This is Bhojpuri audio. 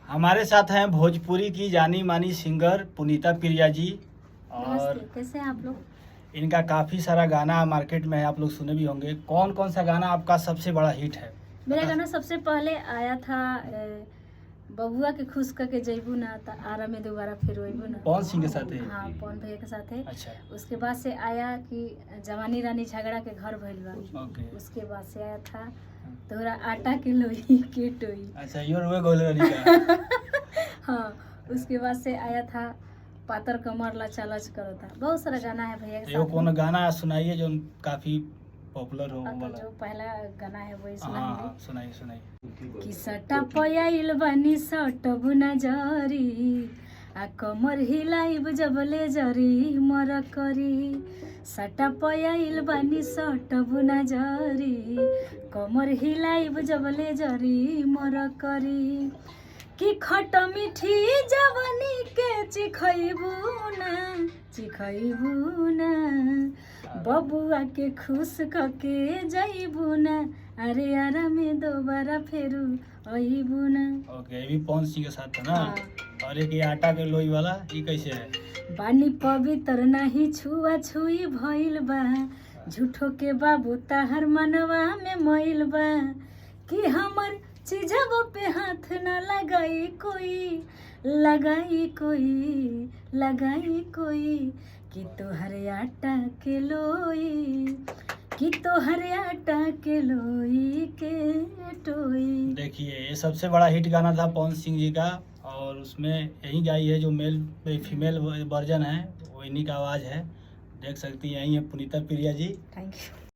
हमारे साथ हैं भोजपुरी की जानी मानी सिंगर पुनीता प्रिया जी। और कैसे हैं आप लोग? इनका काफ़ी सारा गाना मार्केट में है, आप लोग सुने भी होंगे। कौन कौन सा गाना आपका सबसे बड़ा हिट है? मेरा गाना सबसे पहले आया था बबुआ के खुश करके जैबू ना आरा में दोबारा फिर वैबू ना। पवन सिंह के साथ है? हाँ, पवन भैया के साथ है। अच्छा। उसके बाद से आया कि जवानी रानी झगड़ा के घर भइल बा। ओके। उसके बाद से आया था तोरा आटा के लोई के टोई। अच्छा, योर वे गोलवानी का। हाँ, उसके बाद से आया था पातर कमर लचा लच करो था। बहुत सारा गाना है भैया के यो साथ। कौन गाना सुनाइए जो काफी पॉपुलर हो तो वाला। जो पहला गाना है वही हाँ, सुना सुनाइए सुनाइए। कि सटा पयाइल बानी सटबु न जरी आ कमर हिलाइब जबले जरी मर करी। सटा पयाइल बानी सटबु न जरी कमर हिलाइब जबले जरी मर करी। कि खट मिठी जवानी के चिखैबू ना बबुआ के खुश कके जइबू ना अरे आरा में दोबारा फेरू अइबू ना। ओके, ये भी पवन सिंह के साथ था ना। हाँ। और एक ये आटा के लोई वाला, ये कैसे है? बानी पवित्र नाही छुआ छुई भइल बा झूठो के बाबू ताहर मनवा में मैल बा। कि हमर चीजों पे हाथ न लगाई कोई कि तोहर आटा के लोई के टोई। देखिए, ये सबसे बड़ा हिट गाना था पवन सिंह जी का, और उसमें यही गाई है जो फीमेल वर्जन है, वो इन्हीं का आवाज़ है। देख सकती हैं, यही है पुनीता प्रिया जी। Thank you.